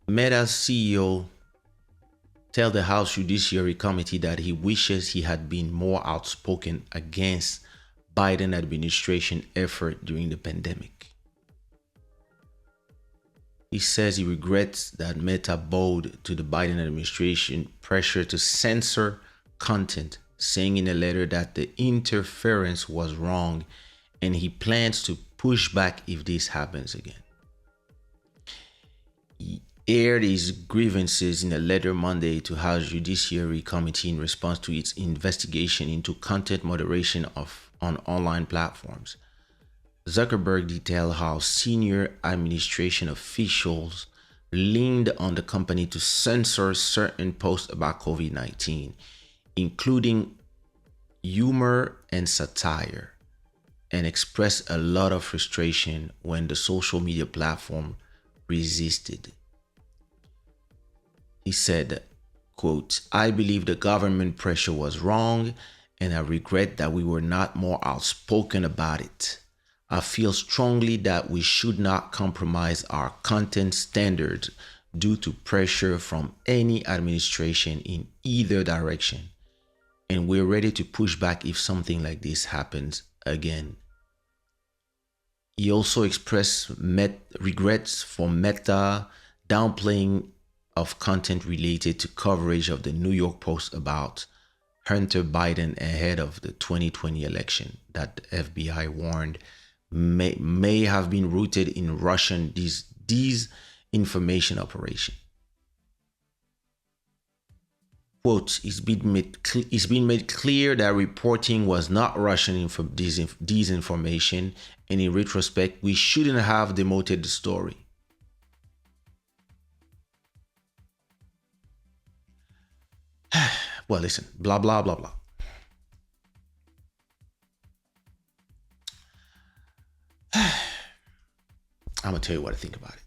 Meta's CEO tell the House Judiciary Committee that he wishes he had been more outspoken against Biden administration effort during the pandemic. He says he regrets that Meta bowed to the Biden administration pressure to censor content, saying in a letter that the interference was wrong and he plans to push back if this happens again. He aired his grievances in a letter Monday to House Judiciary Committee in response to its investigation into content moderation on online platforms. Zuckerberg detailed how senior administration officials leaned on the company to censor certain posts about COVID-19, including humor and satire, and expressed a lot of frustration when the social media platform resisted. He said, quote, "I believe the government pressure was wrong, and I regret that we were not more outspoken about it. I feel strongly that we should not compromise our content standards due to pressure from any administration in either direction. And we're ready to push back if something like this happens again." He also expressed regrets for Meta downplaying of content related to coverage of the New York Post about Hunter Biden ahead of the 2020 election that the FBI warned may have been rooted in Russian disinformation operation. Quote, it's been made clear that reporting was not Russian disinformation, and in retrospect, we shouldn't have demoted the story. Well, listen, blah, blah, blah, blah. I'm going to tell you what I think about it.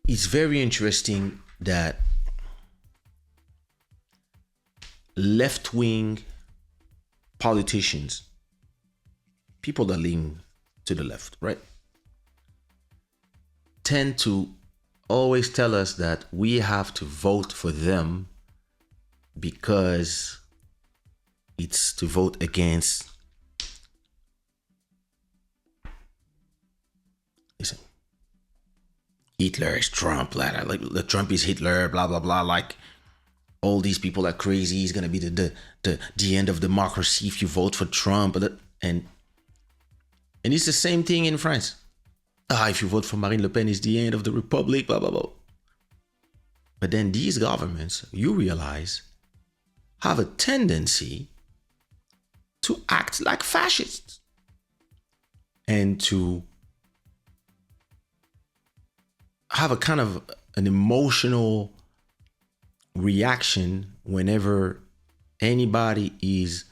It's very interesting that left-wing politicians, people that lean to the left, right, tend to always tell us that we have to vote for them because it's to vote against, listen, Hitler is Trump, like Trump is Hitler, blah, blah, blah, like all these people are crazy, it's going to be the end of democracy if you vote for Trump, and it's the same thing in France. If you vote for Marine Le Pen, it's the end of the republic, blah, blah, blah. But then these governments, you realize, have a tendency to act like fascists and to have a kind of an emotional reaction whenever anybody is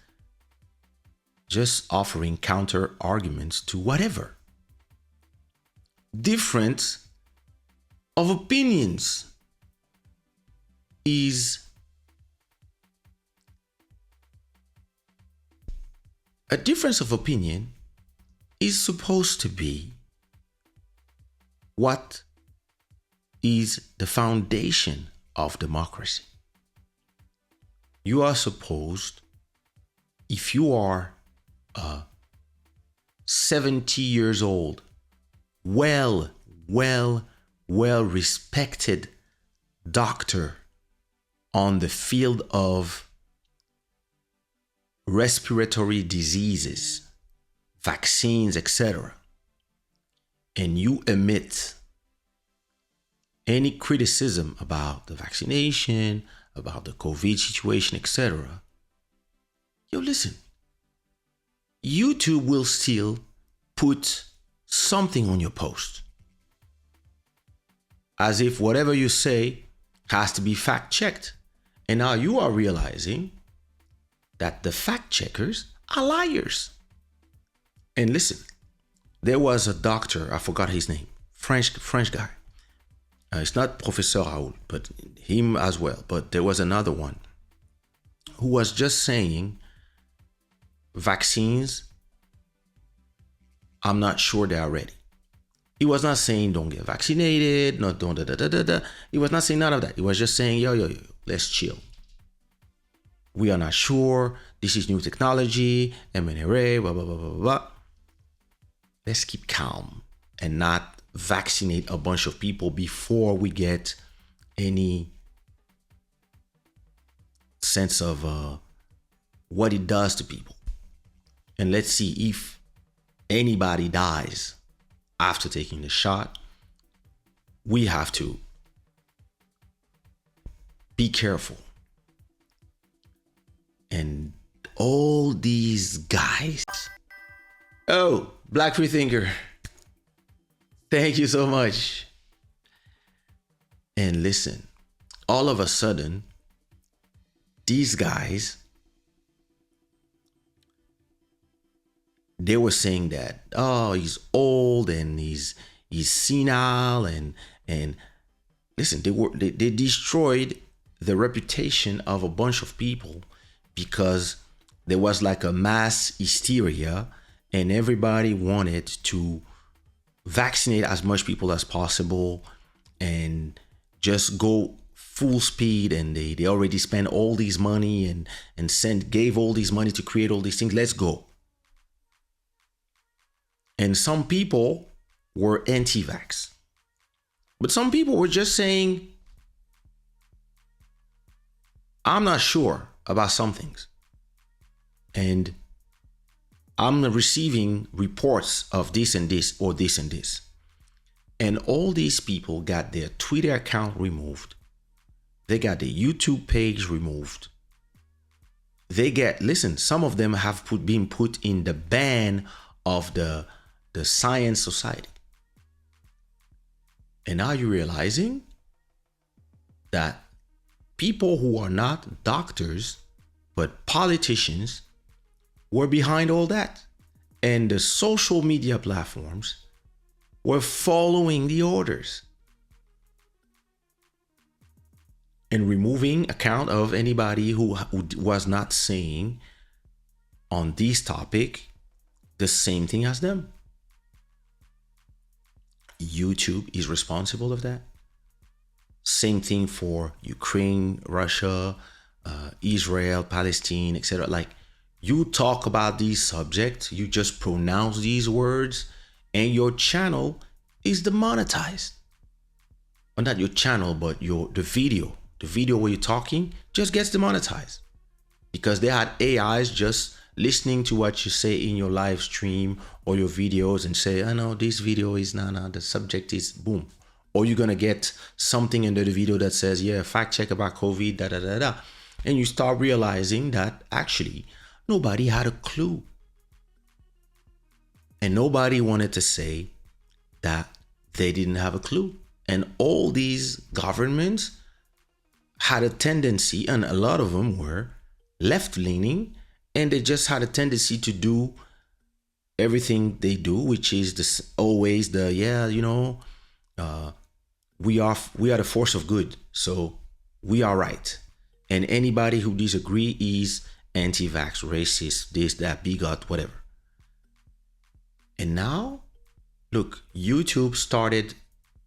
just offering counter arguments to whatever. Difference of opinions is a difference of opinion is supposed to be what is the foundation of democracy. You are supposed, if you are 70 years old, well respected doctor on the field of respiratory diseases, vaccines, etc., and you emit any criticism about the vaccination, about the COVID situation, etc., listen, YouTube will still put something on your post as if whatever you say has to be fact checked. And now you are realizing that the fact checkers are liars. And listen, there was a doctor, I forgot his name, French guy. It's not Professor Raoul, but him as well. But there was another one who was just saying vaccines I'm not sure they are ready. He was not saying don't get vaccinated, not don't da da da da da. He was not saying none of that. He was just saying yo, let's chill. We are not sure. This is new technology. MNRA, blah blah blah blah blah. Let's keep calm and not vaccinate a bunch of people before we get any sense of what it does to people. And let's see if anybody dies after taking the shot. We have to be careful. And all these guys. Oh, Black Free Thinker. Thank you so much. And listen, all of a sudden, these guys, they were saying that, oh, he's old and he's senile and listen, they destroyed the reputation of a bunch of people because there was like a mass hysteria and everybody wanted to vaccinate as much people as possible and just go full speed, and they already spent all these money and gave all these money to create all these things. Let's go. And some people were anti-vax, but some people were just saying, I'm not sure about some things, and I'm receiving reports of this and this or this and this. And all these people got their Twitter account removed. They got their YouTube page removed. They get, listen, some of them have been put in the ban of the Science Society. And are you realizing that people who are not doctors, but politicians, were behind all that? And the social media platforms were following the orders and removing account of anybody who was not saying on this topic the same thing as them. YouTube is responsible of that. Same thing for Ukraine, Russia, Israel, Palestine, etc. Like, you talk about these subjects, you just pronounce these words, and your channel is demonetized. Well, not your channel, but the video where you're talking just gets demonetized because they had AIs just listening to what you say in your live stream or your videos and say, I know this video is the subject is boom. Or you're gonna get something under the video that says, yeah, fact check about COVID, da da da da. And you start realizing that actually nobody had a clue. And nobody wanted to say that they didn't have a clue. And all these governments had a tendency, and a lot of them were left-leaning, and they just had a tendency to do everything they do, which is always we are the force of good, so we are right. And anybody who disagree is anti-vax, racist, this, that, bigot, whatever. And now, look, YouTube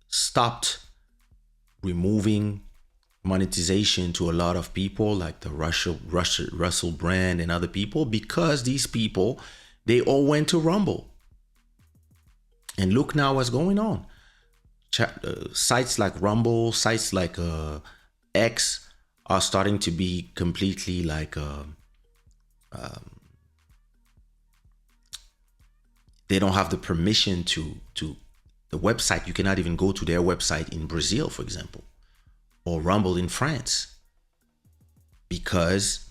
stopped removing monetization to a lot of people like the Russell Brand and other people, because these people, they all went to Rumble. And look now what's going on. Sites like Rumble, sites like X are starting to be completely like they don't have the permission to the website. You cannot even go to their website in Brazil, for example, or Rumble in France, because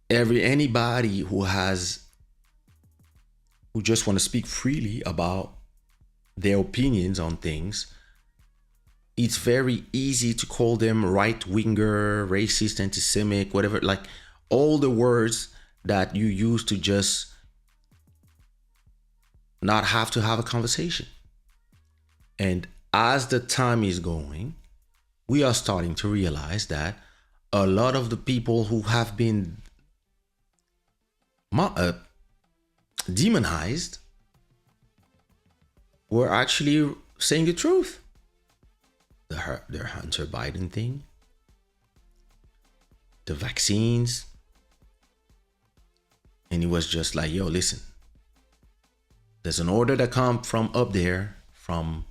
anybody who just want to speak freely about their opinions on things, it's very easy to call them right-winger, racist, anti-Semitic, whatever, like all the words that you use to just not have to have a conversation. And as the time is going, we are starting to realize that a lot of the people who have been demonized were actually saying the truth. The Hunter Biden thing, the vaccines. And he was just like, yo, listen, there's an order that come from up there from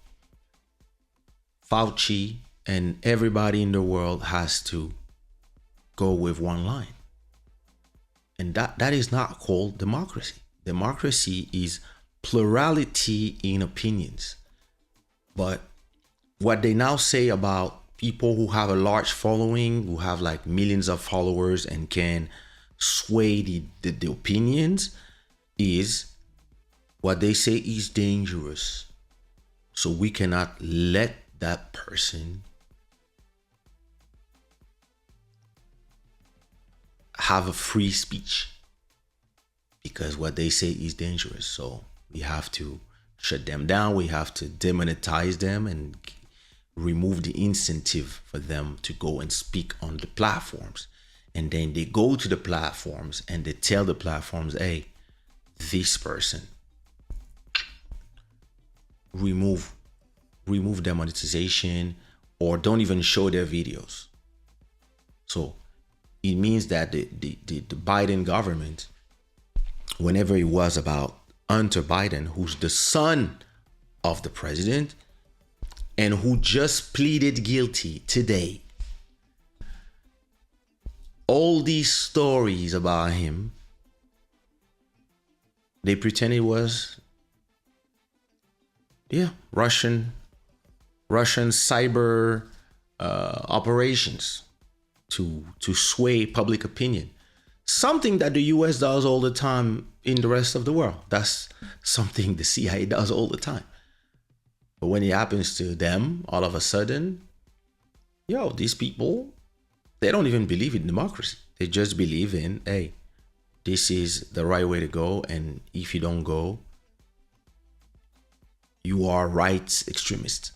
Fauci, and everybody in the world has to go with one line. And that is not called democracy. Democracy is plurality in opinions. But what they now say about people who have a large following, who have like millions of followers and can sway the opinions, is what they say is dangerous. So we cannot let that person have a free speech because what they say is dangerous. So we have to shut them down. We have to demonetize them and remove the incentive for them to go and speak on the platforms. And then they go to the platforms and they tell the platforms, hey, this person, remove their monetization or don't even show their videos. So it means that the Biden government, whenever it was about Hunter Biden, who's the son of the president and who just pleaded guilty today, all these stories about him, they pretend it was, Russian cyber operations to sway public opinion. Something that the US does all the time in the rest of the world. That's something the CIA does all the time. But when it happens to them, all of a sudden, these people, they don't even believe in democracy. They just believe in, hey, this is the right way to go. And if you don't go, you are rights extremist.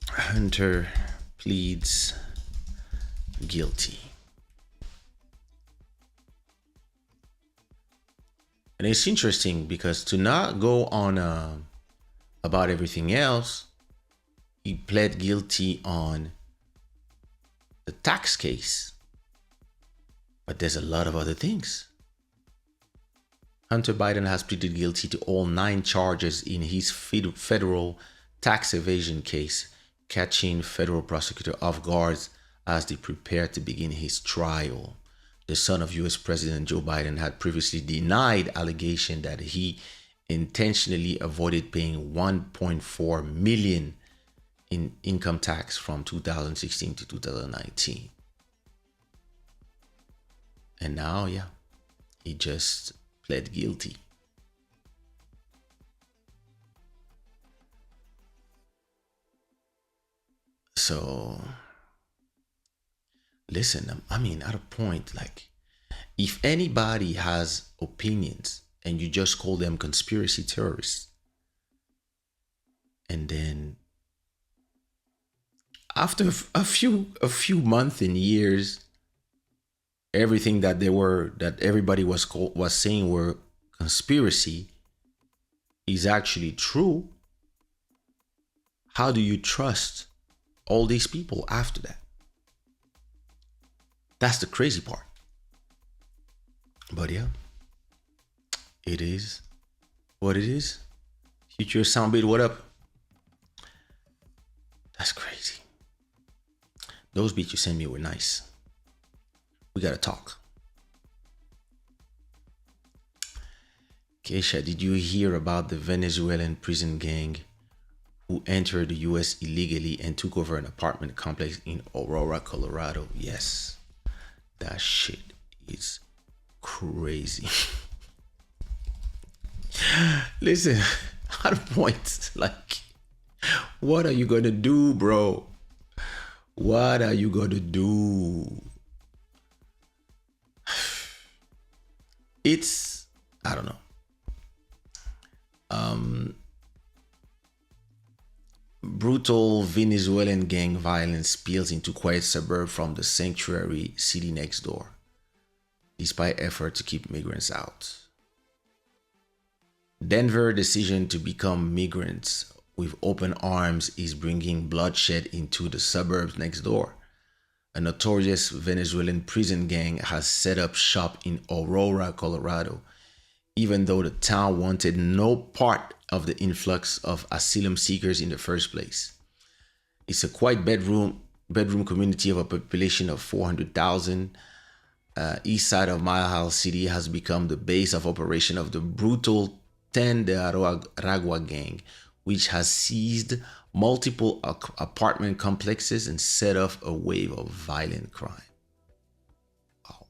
Hunter pleads guilty. And it's interesting because to not go on about everything else, he pled guilty on the tax case. But there's a lot of other things. Hunter Biden has pleaded guilty to all 9 charges in his federal tax evasion case, catching federal prosecutor off guard as they prepare to begin his trial. The son of US President Joe Biden had previously denied allegation that he intentionally avoided paying $1.4 million in income tax from 2016 to 2019. And now, he just pled guilty. So, listen, I mean, at a point, like, if anybody has opinions and you just call them conspiracy terrorists, and then after a few months and years, everything that everybody was saying were conspiracy is actually true, how do you trust all these people after that? That's the crazy part. But it is what it is. Future Soundbit, what up? That's crazy. Those beats you sent me were nice. We gotta talk. Kaysha, did you hear about the Venezuelan prison gang who entered the US illegally and took over an apartment complex in Aurora, Colorado? Yes. That shit is crazy. Listen, at a point, like, what are you gonna do, bro? What are you gonna do? It's, I don't know. Brutal Venezuelan gang violence spills into quiet suburb from the sanctuary city next door. despite effort to keep migrants out. Denver decision to become migrants with open arms is bringing bloodshed into the suburbs next door. A notorious Venezuelan prison gang has set up shop in Aurora, Colorado, even though the town wanted no part of the influx of asylum seekers in the first place. It's a quiet bedroom community of a population of 400,000. East side of Mile High City has become the base of operation of the brutal Ten de Aragua gang, which has seized multiple apartment complexes and set off a wave of violent crime. Wow.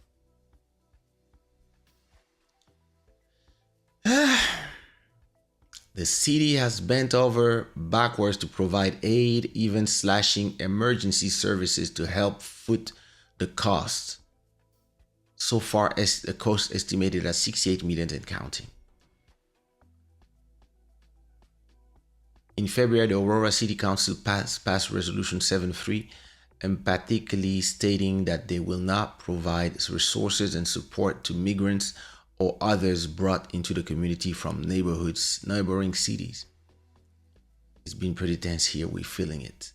The city has bent over backwards to provide aid, even slashing emergency services to help foot the costs. So far, as the cost estimated at 68 million and counting. In February, the Aurora City Council passed Resolution 73, emphatically stating that they will not provide resources and support to migrants or others brought into the community from neighboring cities. It's been pretty tense here. We're feeling it.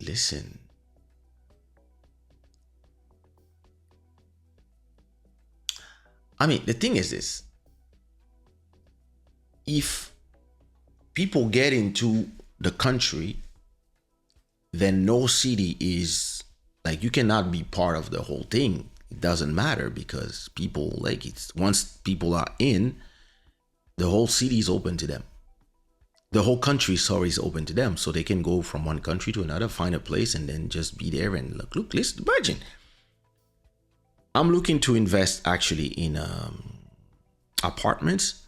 Listen. I mean, the thing is this. If people get into the country, then no city is like, you cannot be part of the whole thing. It doesn't matter because people like it's once people are in, the whole city is open to them. The whole country, is open to them. So they can go from one country to another, find a place, and then just be there and look, listen, imagine. I'm looking to invest actually in apartments.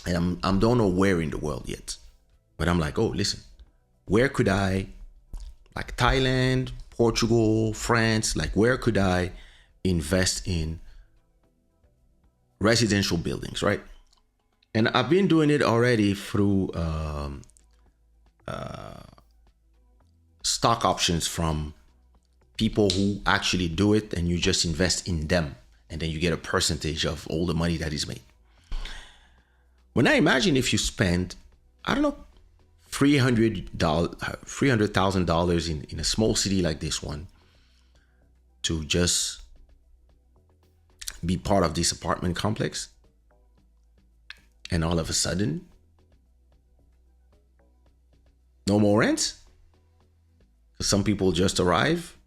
And I don't know where in the world yet. But I'm like, oh, listen, where could I, like Thailand, Portugal, France, like where could I invest in residential buildings, right? And I've been doing it already through stock options from people who actually do it, and you just invest in them. And then you get a percentage of all the money that is made. When I imagine if you spend, I don't know, $300,000 in a small city like this one to just be part of this apartment complex, and all of a sudden, no more rent. Some people just arrive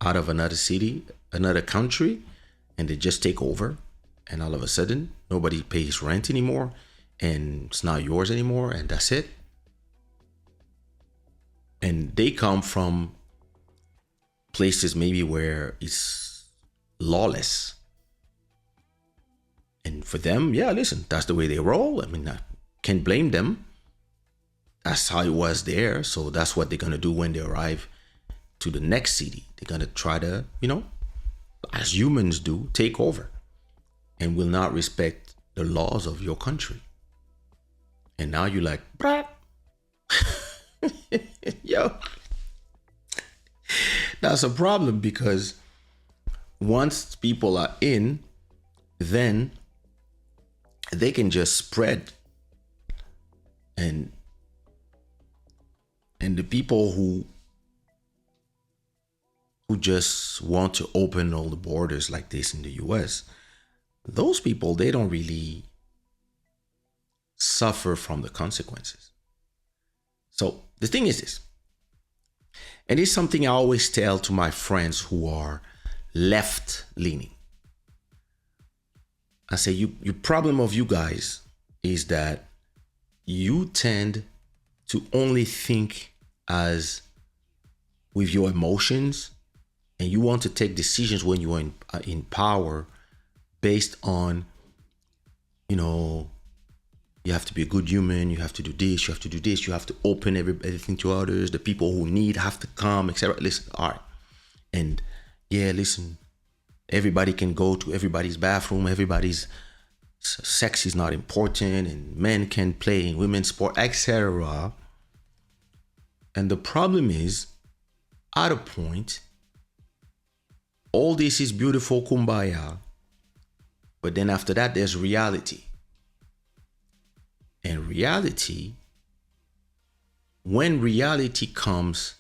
out of another city, another country, and they just take over, and all of a sudden, nobody pays rent anymore. And it's not yours anymore, and that's it. And they come from places maybe where it's lawless. And for them, yeah, listen, that's the way they roll. I mean, I can't blame them. That's how it was there. So that's what they're going to do when they arrive to the next city. They're going to try to, as humans do, take over and will not respect the laws of your country. And now you're like, brat. Yo. That's a problem because once people are in, then they can just spread. And the people who just want to open all the borders like this in the US, those people, they don't really suffer from the consequences. So the thing is this, and it's something I always tell to my friends who are left leaning. I say, your problem of you guys is that you tend to only think as with your emotions, and you want to take decisions when you are in power based on, you have to be a good human, you have to do this, you have to do this, you have to open everything to others, the people who need have to come, etc. Listen, all right. And yeah, listen, everybody can go to everybody's bathroom, everybody's sex is not important, and men can play in women's sport, etc. And the problem is, at a point, All this is beautiful kumbaya. But then after that, there's reality. And reality, when reality comes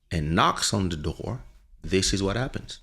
and knocks on the door, this is what happens.